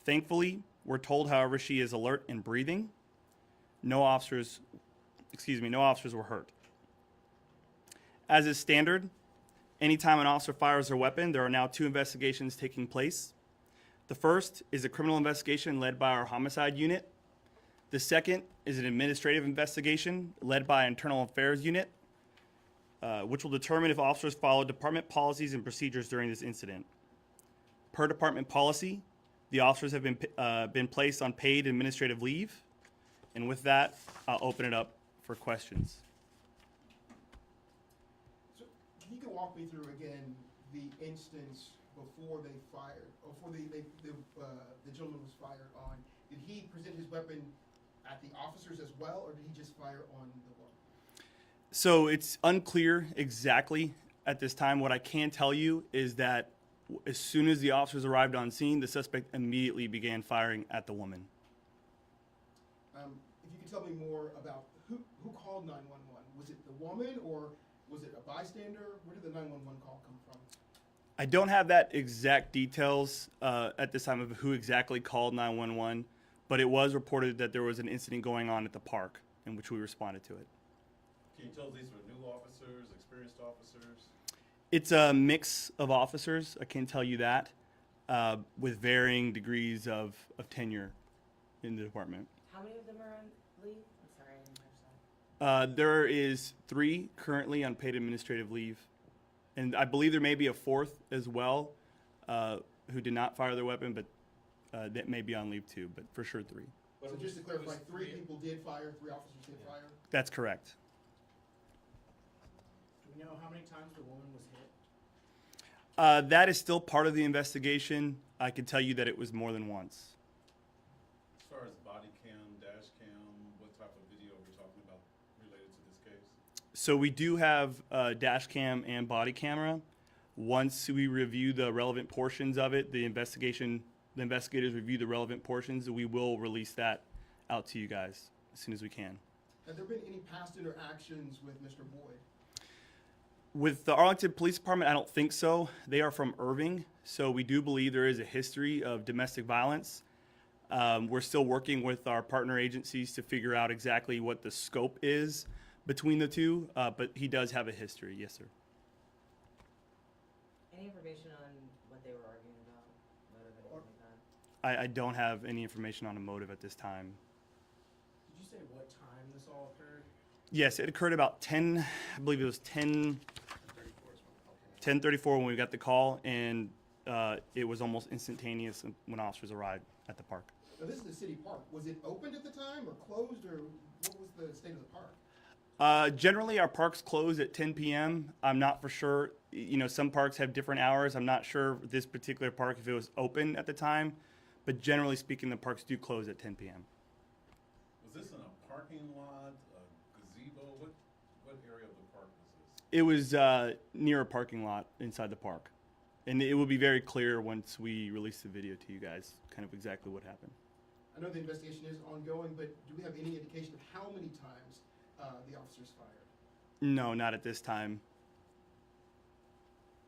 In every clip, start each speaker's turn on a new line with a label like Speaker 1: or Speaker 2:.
Speaker 1: Thankfully, we're told, however, she is alert and breathing. No officers were hurt. As is standard, anytime an officer fires their weapon, there are now 2 investigations taking place. The first is a criminal investigation led by our homicide unit. The second is an administrative investigation led by our internal affairs unit, which will determine if officers followed department policies and procedures during this incident. Per department policy, the officers have been placed on paid administrative leave. And with that, I'll open it up for questions.
Speaker 2: So you can walk me through again the instance before they fired, or before the gentleman was fired on. Did he present his weapon at the officers as well, or did he just fire on the woman?
Speaker 1: So it's unclear exactly at this time. What I can tell you is that as soon as the officers arrived on scene, the suspect immediately began firing at the woman.
Speaker 2: If you could tell me more about who called 911. Was it the woman, or was it a bystander? Where did the 911 call come from?
Speaker 1: I don't have that exact details at this time of who exactly called 911, but it was reported that there was an incident going on at the park in which we responded to it.
Speaker 3: Can you tell these were new officers, experienced officers?
Speaker 1: It's a mix of officers, I can tell you that, with varying degrees of tenure in the department.
Speaker 4: How many of them are on leave? I'm sorry, I didn't catch that.
Speaker 1: There is 3 currently on paid administrative leave, and I believe there may be a 4th as well who did not fire their weapon, but that may be on leave too, but for sure 3.
Speaker 2: So just to clarify, 3 people did fire, 3 officers did fire?
Speaker 1: That's correct.
Speaker 5: Do we know how many times the woman was hit?
Speaker 1: That is still part of the investigation. I can tell you that it was more than once.
Speaker 3: As far as body cam, dash cam, what type of video are we talking about related to this case?
Speaker 1: So we do have dash cam and body camera. Once we review the relevant portions of it, the investigators review the relevant portions, we will release that out to you guys as soon as we can.
Speaker 2: Have there been any past interactions with Mr. Boyd?
Speaker 1: With the Arlington Police Department, I don't think so. They are from Irving, so we do believe there is a history of domestic violence. We're still working with our partner agencies to figure out exactly what the scope is between the two, but he does have a history, yes, sir.
Speaker 4: Any information on what they were arguing about? Motive, anything like that?
Speaker 1: I don't have any information on a motive at this time.
Speaker 5: Did you say what time this all occurred?
Speaker 1: Yes, it occurred about 10, I believe it was 10:34 when we got the call, and it was almost instantaneous when officers arrived at the park.
Speaker 2: Now, this is the city park. Was it opened at the time, or closed, or what was the state of the park?
Speaker 1: Generally, our parks close at 10 p.m. I'm not for sure. You know, some parks have different hours. I'm not sure this particular park if it was open at the time, but generally speaking, the parks do close at 10 p.m.
Speaker 3: Was this in a parking lot, a gazebo? What area of the park was this?
Speaker 1: It was near a parking lot inside the park. And it will be very clear once we release the video to you guys, kind of exactly what happened.
Speaker 2: I know the investigation is ongoing, but do we have any indication of how many times the officers fired?
Speaker 1: No, not at this time.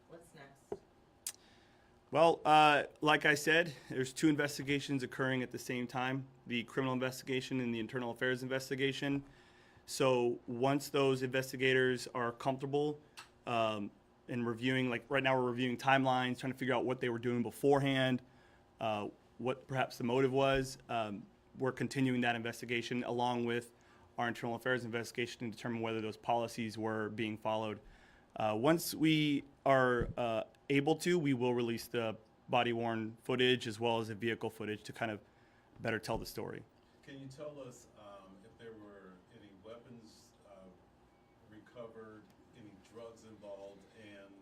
Speaker 4: What's next?
Speaker 1: Well, like I said, there's 2 investigations occurring at the same time, the criminal investigation and the internal affairs investigation. So once those investigators are comfortable in reviewing, like right now we're reviewing timelines, trying to figure out what they were doing beforehand, what perhaps the motive was, we're continuing that investigation along with our internal affairs investigation to determine whether those policies were being followed. Once we are able to, we will release the body-worn footage as well as the vehicle footage to kind of better tell the story.
Speaker 3: Can you tell us if there were any weapons recovered, any drugs involved, and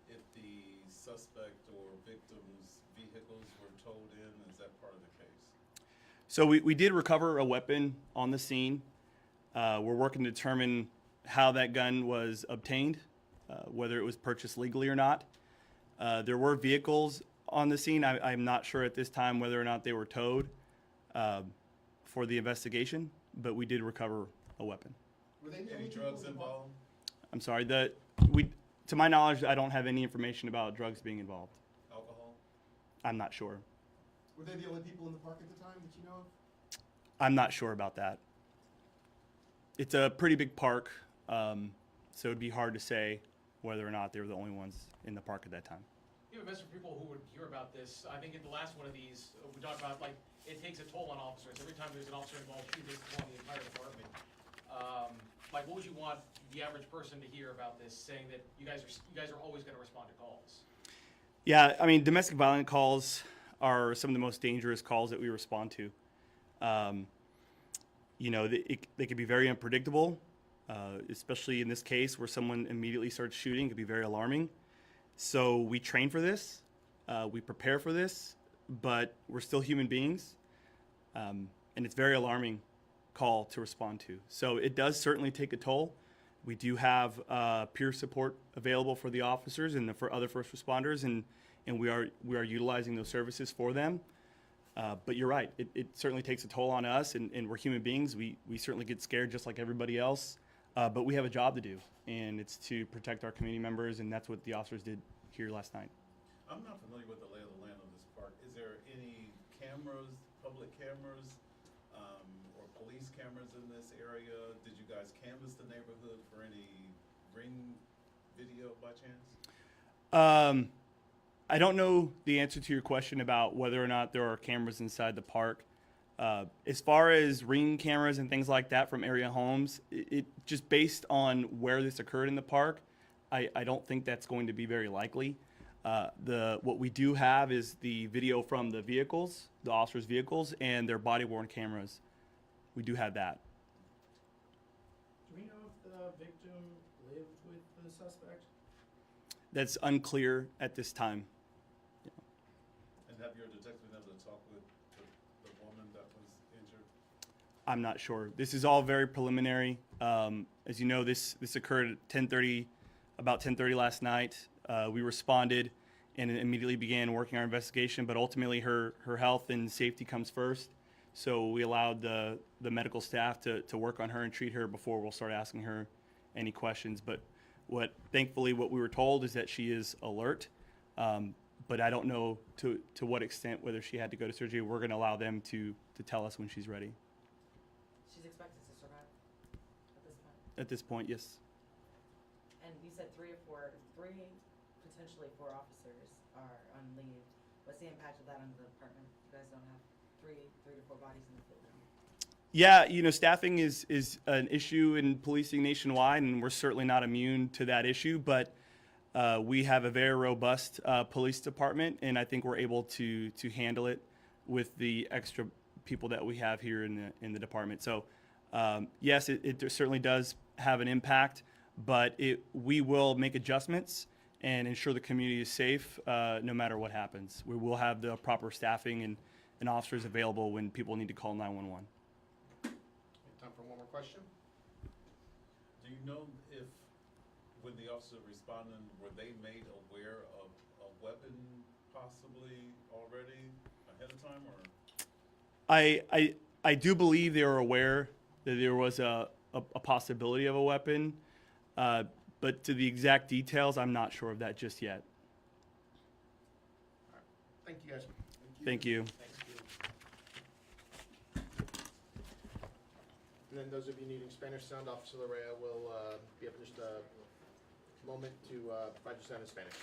Speaker 3: if the suspect or victim's vehicles were towed in? Is that part of the case?
Speaker 1: So we did recover a weapon on the scene. We're working to determine how that gun was obtained, whether it was purchased legally or not. There were vehicles on the scene. I'm not sure at this time whether or not they were towed for the investigation, but we did recover a weapon.
Speaker 2: Were they
Speaker 3: Any drugs involved?
Speaker 1: I'm sorry, to my knowledge, I don't have any information about drugs being involved.
Speaker 3: Alcohol?
Speaker 1: I'm not sure.
Speaker 2: Were they the only people in the park at the time that you know of?
Speaker 1: I'm not sure about that. It's a pretty big park, so it'd be hard to say whether or not they were the only ones in the park at that time.
Speaker 6: You have a message for people who would hear about this. I think in the last one of these, we talked about, like, it takes a toll on officers. Every time there's an officer involved, she takes a toll on the entire department. Like, what would you want the average person to hear about this, saying that you guys are always gonna respond to calls?
Speaker 1: Yeah, I mean, domestic violence calls are some of the most dangerous calls that we respond to. You know, they could be very unpredictable, especially in this case where someone immediately starts shooting. It could be very alarming. So we train for this, we prepare for this, but we're still human beings, and it's a very alarming call to respond to. So it does certainly take a toll. We do have peer support available for the officers and for other first responders, and we are utilizing those services for them. But you're right, it certainly takes a toll on us, and we're human beings. We certainly get scared just like everybody else, but we have a job to do, and it's to protect our community members, and that's what the officers did here last night.
Speaker 3: I'm not familiar with the lay of the land of this park. Is there any cameras, public cameras, or police cameras in this area? Did you guys canvass the neighborhood for any ring video by chance?
Speaker 1: I don't know the answer to your question about whether or not there are cameras inside the park. As far as ring cameras and things like that from area homes, it just based on where this occurred in the park, I don't think that's going to be very likely. What we do have is the video from the vehicles, the officers' vehicles, and their body-worn cameras. We do have that.
Speaker 5: Do we know if the victim lived with the suspect?
Speaker 1: That's unclear at this time.
Speaker 3: And have your detectives been able to talk with the woman that was injured?
Speaker 1: I'm not sure. This is all very preliminary. As you know, this occurred at 10:30, about 10:30 last night. We responded and immediately began working our investigation, but ultimately her health and safety comes first. So we allowed the medical staff to work on her and treat her before we'll start asking her any questions. But thankfully what we were told is that she is alert. But I don't know to what extent, whether she had to go to surgery. We're going to allow them to tell us when she's ready.
Speaker 4: She's expected to survive at this point.
Speaker 1: At this point, yes.
Speaker 4: And you said three, potentially four officers are on leave. What's the impact of that on the department? You guys don't have three to four bodies in the field now.
Speaker 1: Yeah, you know, staffing is an issue in policing nationwide, and we're certainly not immune to that issue. But we have a very robust police department, and I think we're able to handle it with the extra people that we have here in the department. So yes, it certainly does have an impact, but we will make adjustments and ensure the community is safe no matter what happens. We will have the proper staffing and officers available when people need to call 911.
Speaker 2: Time for one more question?
Speaker 3: Do you know if, when the officer responded, were they made aware of a weapon possibly already ahead of time, or?
Speaker 1: I do believe they were aware that there was a possibility of a weapon, but to the exact details, I'm not sure of that just yet.
Speaker 2: Thank you, guys.
Speaker 1: Thank you.
Speaker 2: And then those of you needing Spanish sound, Officer Larrea will be up in just a moment to provide you sound in Spanish.